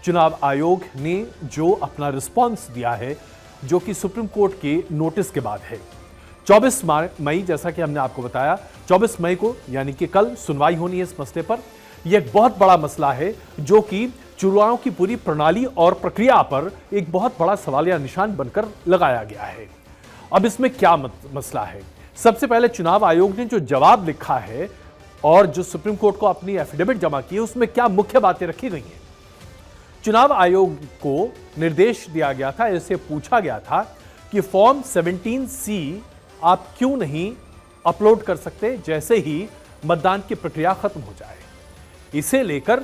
चुनाव आयोग ने जो अपना रिस्पॉन्स दिया है, जो कि सुप्रीम कोर्ट के नोटिस के बाद है। 24 मई, जैसा कि हमने आपको बताया, 24 मई को यानी कि कल सुनवाई होनी है इस मसले पर। यह एक बहुत बड़ा मसला है जो कि चुनाव की पूरी प्रणाली और प्रक्रिया पर एक बहुत बड़ा सवालिया निशान बनकर लगाया गया है। अब इसमें क्या मसला है? सबसे पहले चुनाव आयोग ने जो जवाब लिखा है और जो सुप्रीम कोर्ट को अपनी एफिडेविट जमा की है, उसमें क्या मुख्य बातें रखी गई हैं। चुनाव आयोग को निर्देश दिया गया था, इससे पूछा गया था कि फॉर्म 17C आप क्यों नहीं अपलोड कर सकते जैसे ही मतदान की प्रक्रिया खत्म हो जाए। इसे लेकर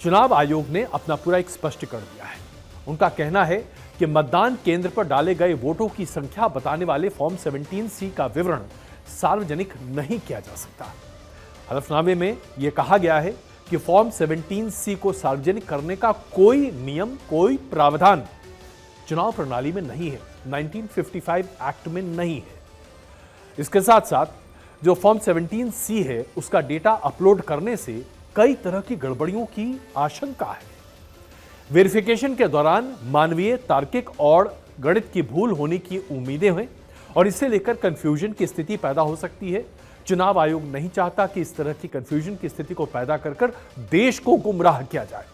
चुनाव आयोग ने अपना पूरा एक स्पष्टीकरण दिया है। उनका कहना है कि मतदान केंद्र पर डाले गए वोटों की संख्या बताने वाले फॉर्म 17C का विवरण सार्वजनिक नहीं किया जा सकता। हलफनामे में यह कहा गया है कि फॉर्म 17C को सार्वजनिक करने का कोई नियम, कोई प्रावधान चुनाव प्रणाली में नहीं है, 1955 एक्ट में नहीं है। इसके साथ साथ जो फॉर्म 17C है, उसका डेटा अपलोड करने से कई तरह की गड़बड़ियों की आशंका है। वेरिफिकेशन के दौरान मानवीय, तार्किक और गणित की भूल होने की उम्मीदें हैं और इसे लेकर कंफ्यूजन की स्थिति पैदा हो सकती है। चुनाव आयोग नहीं चाहता कि इस तरह की कंफ्यूजन की स्थिति को पैदा कर देश को गुमराह किया जाए।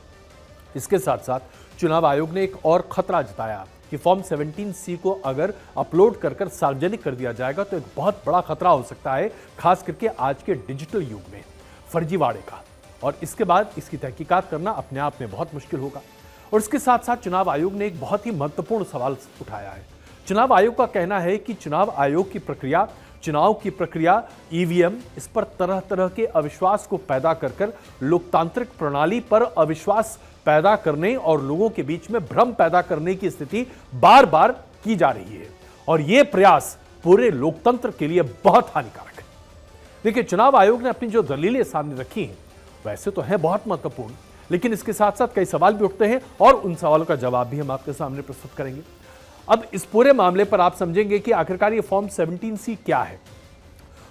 इसके साथ साथ चुनाव आयोग ने एक और खतरा जताया कि फॉर्म 17C को अगर अपलोड कर सार्वजनिक कर दिया जाएगा तो एक बहुत बड़ा खतरा हो सकता है, खास करके आज के डिजिटल युग में फर्जीवाड़े का, और इसके बाद इसकी तहकीकात करना अपने आप में बहुत मुश्किल होगा। और इसके साथ साथ चुनाव आयोग ने एक बहुत ही महत्वपूर्ण सवाल उठाया है। चुनाव आयोग का कहना है कि चुनाव आयोग की प्रक्रिया, चुनाव की प्रक्रिया, ईवीएम, इस पर तरह तरह के अविश्वास को पैदा कर लोकतांत्रिक प्रणाली पर अविश्वास पैदा करने और लोगों के बीच में भ्रम पैदा करने की स्थिति बार बार की जा रही है और यह प्रयास पूरे लोकतंत्र के लिए बहुत हानिकारक है। देखिए, चुनाव आयोग ने अपनी जो दलीलें सामने रखी हैं वैसे तो है बहुत महत्वपूर्ण, लेकिन इसके साथ साथ कई सवाल भी उठते हैं और उन सवालों का जवाब भी हम आपके सामने प्रस्तुत करेंगे। अब इस पूरे मामले पर आप समझेंगे कि आखिरकार ये फॉर्म 17C क्या है।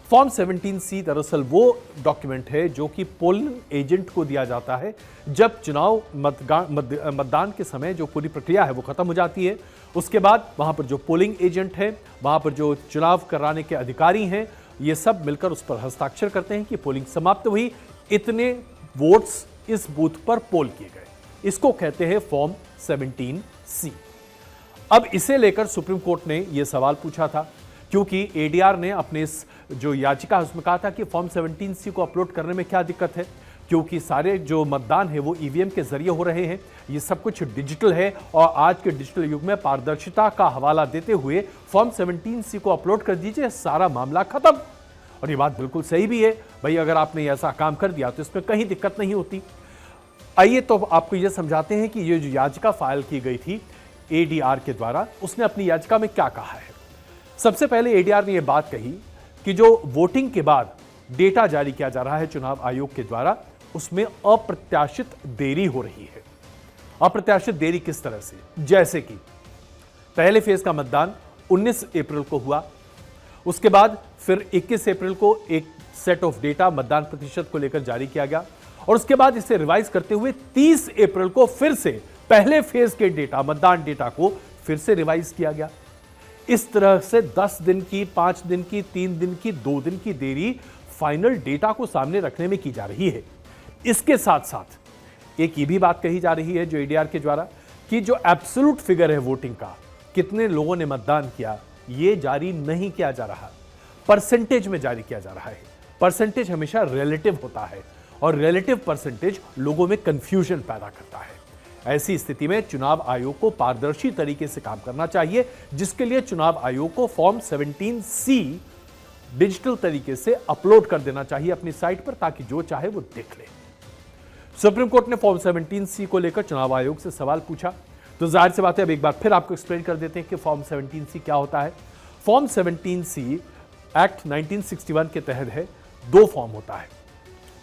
फॉर्म 17C दरअसल वो डॉक्यूमेंट है जो कि पोलिंग एजेंट को दिया जाता है जब चुनाव मतदान के समय जो पूरी प्रक्रिया है वो खत्म हो जाती है। उसके बाद वहां पर जो पोलिंग एजेंट है, वहां पर जो चुनाव कराने के अधिकारी हैं, ये सब मिलकर उस पर हस्ताक्षर करते हैं कि पोलिंग समाप्त हुई, इतने वोट्स इस बूथ पर पोल किए गए। इसको कहते हैं फॉर्म 17C। अब इसे लेकर सुप्रीम कोर्ट ने यह सवाल पूछा था, क्योंकि एडीआर ने अपने इस जो याचिका है उसमें कहा था कि फॉर्म 17C को अपलोड करने में क्या दिक्कत है, क्योंकि सारे जो मतदान है वो ईवीएम के जरिए हो रहे हैं, ये सब कुछ डिजिटल है और आज के डिजिटल युग में पारदर्शिता का हवाला देते हुए फॉर्म 17C को अपलोड कर दीजिए, सारा मामला खत्म। और ये बात बिल्कुल सही भी है, भाई अगर आपने ऐसा काम कर दिया तो इसमें कहीं दिक्कत नहीं होती। आइए तो आपको यह समझाते हैं कि ये जो याचिका फाइल की गई थी एडीआर के द्वारा, उसने अपनी याचिका में क्या कहा है। सबसे पहले एडीआर ने यह बात कही कि जो वोटिंग के बाद डेटा जारी किया जा रहा है चुनाव आयोग के द्वारा, उसमें अप्रत्याशित देरी हो रही है। अप्रत्याशित देरी किस तरह से? जैसे कि पहले फेज का मतदान 19 अप्रैल को हुआ, उसके बाद फिर 21 अप्रैल को एक सेट ऑफ डेटा मतदान प्रतिशत को लेकर जारी किया गया और उसके बाद इसे रिवाइज करते हुए 30 अप्रैल को फिर से पहले फेज के डेटा, मतदान डेटा को फिर से रिवाइज किया गया। इस तरह से 10 दिन की, 5 दिन की, 3 दिन की, 2 दिन की देरी फाइनल डेटा को सामने रखने में की जा रही है। इसके साथ साथ एक ये भी बात कही जा रही है जो एडीआर के द्वारा कि जो एब्सोल्यूट फिगर है वोटिंग का, कितने लोगों ने मतदान किया, ये जारी नहीं किया जा रहा, परसेंटेज में जारी किया जा रहा है। परसेंटेज हमेशा रिलेटिव होता है और रिलेटिव परसेंटेज लोगों में कंफ्यूजन पैदा करता है। ऐसी स्थिति में चुनाव आयोग को पारदर्शी तरीके से काम करना चाहिए, जिसके लिए चुनाव आयोग को फॉर्म 17C डिजिटल तरीके से अपलोड कर देना चाहिए अपनी साइट पर, ताकि जो चाहे वो देख ले। सुप्रीम कोर्ट ने फॉर्म 17C को लेकर चुनाव आयोग से सवाल पूछा, तो जाहिर सी बात है अब एक बार फिर आपको एक्सप्लेन कर देते हैं कि फॉर्म 17C क्या होता है। फॉर्म 17C एक्ट 1961 के तहत है। 2 फॉर्म होता है।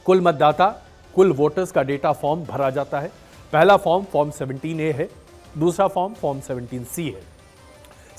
कुल मतदाता, कुल वोटर्स का डेटा फॉर्म भरा जाता है। पहला फॉर्म 17A है, दूसरा फॉर्म 17C है।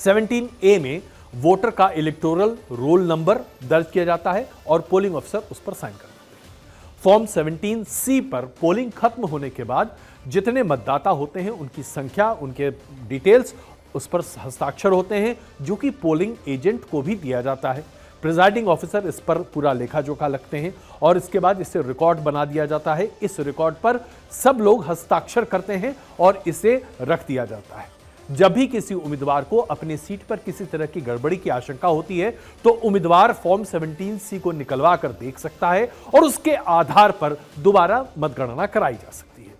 17A में वोटर का इलेक्टोरल रोल नंबर दर्ज किया जाता है और पोलिंग अफसर उस पर साइन कर देते हैं। फॉर्म 17C पर पोलिंग खत्म होने के बाद जितने मतदाता होते हैं उनकी संख्या, उनके डिटेल्स उस पर हस्ताक्षर होते हैं, जो कि पोलिंग एजेंट को भी दिया जाता है। प्रिजाइडिंग ऑफिसर इस पर पूरा लेखा जोखा लगते हैं और इसके बाद इसे रिकॉर्ड बना दिया जाता है। इस रिकॉर्ड पर सब लोग हस्ताक्षर करते हैं और इसे रख दिया जाता है। जब भी किसी उम्मीदवार को अपनी सीट पर किसी तरह की गड़बड़ी की आशंका होती है तो उम्मीदवार फॉर्म 17C को निकलवा कर देख सकता है और उसके आधार पर दोबारा मतगणना कराई जा सकती है।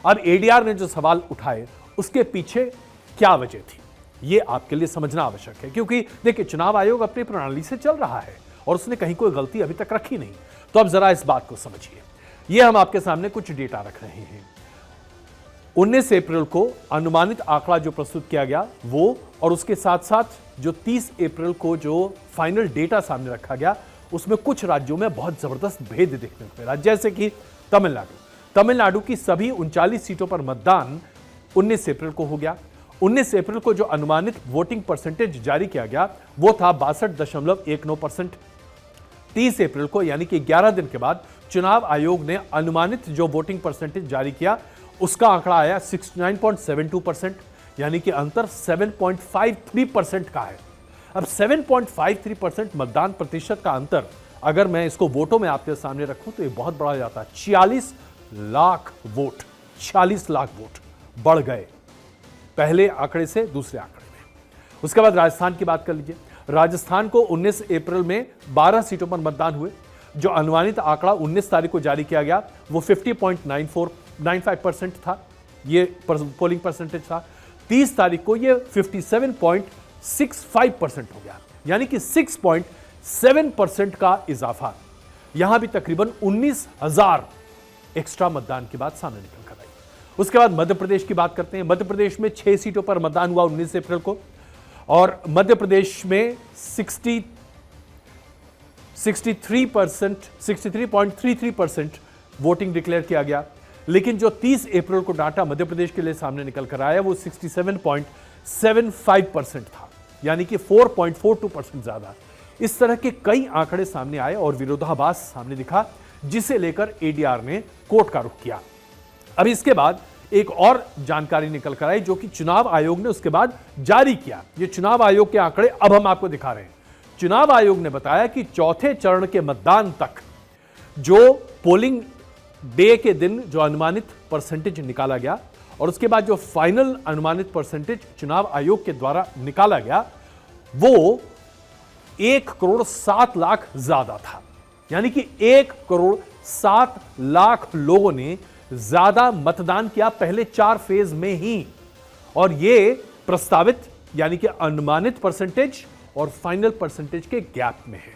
अब एडीआर ने जो सवाल उठाए उसके पीछे क्या वजह थी, यह आपके लिए समझना आवश्यक है, क्योंकि देखिए चुनाव आयोग अपनी प्रणाली से चल रहा है और उसने कहीं कोई गलती अभी तक रखी नहीं। तो अब जरा इस बात को समझिए। यह हम आपके सामने कुछ डेटा रख रहे हैं। 19 अप्रैल को अनुमानित आंकड़ा जो प्रस्तुत किया गया वो, और उसके साथ साथ जो 30 अप्रैल को जो फाइनल डेटा सामने रखा गया, उसमें कुछ राज्यों में बहुत जबरदस्त भेद देखने को मिला। जैसे कि तमिलनाडु की सभी 39 सीटों पर मतदान 19 अप्रैल को हो गया। 19 अप्रैल को जो अनुमानित वोटिंग परसेंटेज जारी किया गया वो था 62.19%। 30 अप्रैल को यानी कि 11 दिन के बाद चुनाव आयोग ने अनुमानित जो वोटिंग परसेंटेज जारी किया उसका आंकड़ा आया 69.72%, यानी कि अंतर 7.53% का है। अब 7.53% मतदान प्रतिशत का अंतर अगर मैं इसको वोटों में आपके सामने रखूं तो ये बहुत बड़ा जाता है। 46 लाख वोट, 46 लाख वोट बढ़ गए पहले आंकड़े से दूसरे आंकड़े में। उसके बाद राजस्थान की बात कर लीजिए। राजस्थान को 19 अप्रैल में 12 सीटों पर मतदान हुए। जो अनुमानित आंकड़ा 19 तारीख को जारी किया गया वो 50.95% था, ये पोलिंग परसेंटेज था। 30 तारीख को ये 57.65% हो गया, यानी कि 6.7% का इजाफा। यहां भी तकरीबन 19,000 एक्स्ट्रा मतदान की बात सामने निकल कर आई। उसके बाद मध्य प्रदेश की बात करते हैं। मध्य प्रदेश में 6 सीटों पर मतदान हुआ 19 अप्रैल को और मध्य प्रदेश में 63.33% वोटिंग डिक्लेयर किया गया। लेकिन जो 30 अप्रैल को डाटा मध्य प्रदेश के लिए सामने निकल कर आया वो 67.75% था, यानी कि 4.42% ज्यादा। इस तरह के कई आंकड़े सामने आए और विरोधाभास सामने दिखा, जिसे लेकर एडीआर ने कोर्ट का रुख किया। अब इसके बाद एक और जानकारी निकल कर आई जो कि चुनाव आयोग ने उसके बाद जारी किया। ये चुनाव आयोग के आंकड़े अब हम आपको दिखा रहे हैं। चुनाव आयोग ने बताया कि चौथे चरण के मतदान तक जो पोलिंग डे के दिन जो अनुमानित परसेंटेज निकाला गया और उसके बाद जो फाइनल अनुमानित परसेंटेज चुनाव आयोग के द्वारा निकाला गया वो 1,07,00,000 ज्यादा था, यानी कि 1,07,00,000 लोगों ने ज्यादा मतदान किया पहले 4 फेज में ही। और ये प्रस्तावित यानी कि अनुमानित परसेंटेज और फाइनल परसेंटेज के गैप में है।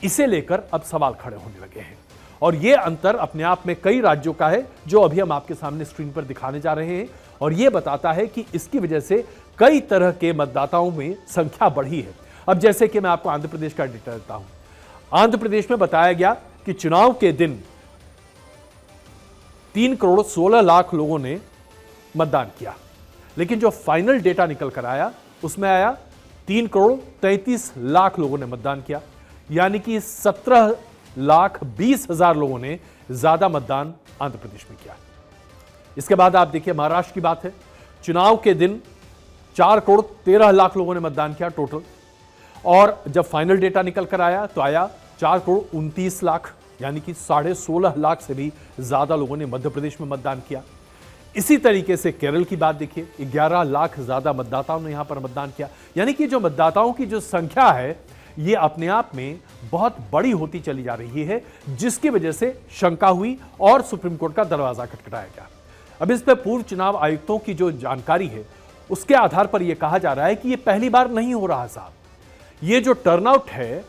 इसे लेकर अब सवाल खड़े होने लगे हैं और यह अंतर अपने आप में कई राज्यों का है जो अभी हम आपके सामने स्क्रीन पर दिखाने जा रहे हैं। और यह बताता है कि इसकी वजह से कई तरह के मतदाताओं में संख्या बढ़ी है। अब जैसे कि मैं आपको आंध्र प्रदेश का डेटा देता हूं। आंध्र प्रदेश में बताया गया कि चुनाव के दिन 3,16,00,000 लोगों ने मतदान किया, लेकिन जो फाइनल डेटा निकल कर आया उसमें आया 3,33,00,000 लोगों ने मतदान किया, यानी कि 17,20,000 लोगों ने ज्यादा मतदान आंध्र प्रदेश में किया। इसके बाद आप देखिए महाराष्ट्र की बात है। चुनाव के दिन 4,13,00,000 लोगों ने मतदान किया टोटल, और जब फाइनल डेटा निकल कर आया तो आया 4,29,00,000, यानी कि 16,50,000 से भी ज्यादा लोगों ने मध्य प्रदेश में मतदान किया। इसी तरीके से केरल की बात देखिए, 11 लाख ज्यादा मतदाताओं ने यहां पर मतदान किया, यानी कि जो मतदाताओं की जो संख्या है ये अपने आप में बहुत बड़ी होती चली जा रही है, जिसकी वजह से शंका हुई और सुप्रीम कोर्ट का दरवाजा खटखटाया गया। अब इस पर पूर्व चुनाव आयुक्तों की जो जानकारी है उसके आधार पर यह कहा जा रहा है कि यह पहली बार नहीं हो रहा साहब। ये जो टर्नआउट है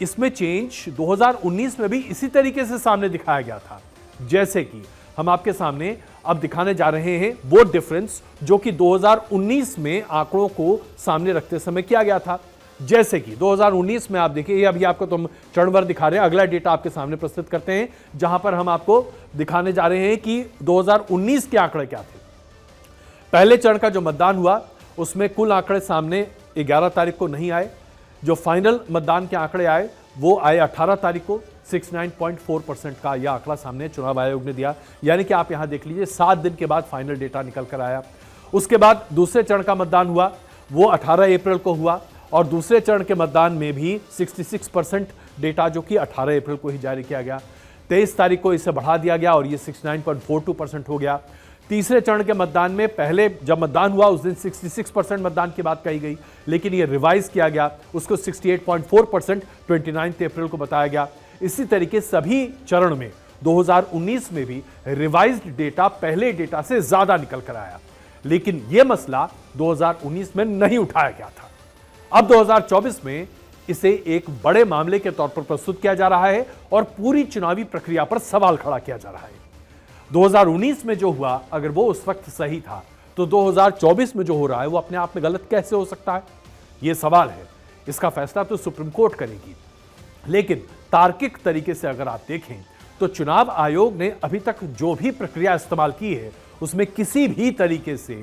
इसमें चेंज 2019 में भी इसी तरीके से सामने दिखाया गया था, जैसे कि हम आपके सामने अब दिखाने जा रहे हैं वो डिफरेंस जो कि 2019 में आंकड़ों को सामने रखते समय किया गया था। जैसे कि 2019 में आप देखिए, ये अभी आपको तुम चरणवार दिखा रहे हैं, अगला डेटा आपके सामने प्रस्तुत करते हैं जहां पर हम आपको दिखाने जा रहे हैं कि 2019 के आंकड़े क्या थे। पहले चरण का जो मतदान हुआ उसमें कुल आंकड़े सामने 11 तारीख को नहीं आए। जो फाइनल मतदान के आंकड़े आए वो आए 18 तारीख को, 69.4% का यह आंकड़ा सामने चुनाव आयोग ने दिया। यानी कि आप यहां देख लीजिए 7 दिन के बाद फाइनल डेटा निकल कर आया। उसके बाद दूसरे चरण का मतदान हुआ, वो 18 अप्रैल को हुआ और दूसरे चरण के मतदान में भी 66% डेटा जो कि 18 अप्रैल को ही जारी किया गया। 23 तारीख को इसे बढ़ा दिया गया और ये 69.42% हो गया। तीसरे चरण के मतदान में पहले जब मतदान हुआ उस दिन 66% मतदान की बात कही गई, लेकिन ये रिवाइज किया गया, उसको 68.4% 29 अप्रैल को बताया गया। इसी तरीके सभी चरण में 2019 में भी रिवाइज्ड डेटा पहले डेटा से ज्यादा निकल कर आया, लेकिन यह मसला 2019 में नहीं उठाया गया था। अब 2024 में इसे एक बड़े मामले के तौर पर प्रस्तुत किया जा रहा है और पूरी चुनावी प्रक्रिया पर सवाल खड़ा किया जा रहा है। 2019 में जो हुआ अगर वो उस वक्त सही था तो 2024 में जो हो रहा है वो अपने आप में गलत कैसे हो सकता है, ये सवाल है। इसका फैसला तो सुप्रीम कोर्ट करेगी, लेकिन तार्किक तरीके से अगर आप देखें तो चुनाव आयोग ने अभी तक जो भी प्रक्रिया इस्तेमाल की है उसमें किसी भी तरीके से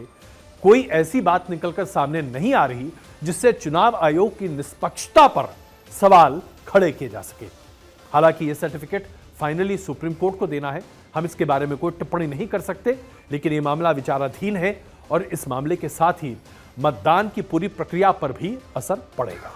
कोई ऐसी बात निकलकर सामने नहीं आ रही जिससे चुनाव आयोग की निष्पक्षता पर सवाल खड़े किए जा सके। हालांकि यह सर्टिफिकेट फाइनली सुप्रीम कोर्ट को देना है, हम इसके बारे में कोई टिप्पणी नहीं कर सकते, लेकिन यह मामला विचाराधीन है और इस मामले के साथ ही मतदान की पूरी प्रक्रिया पर भी असर पड़ेगा।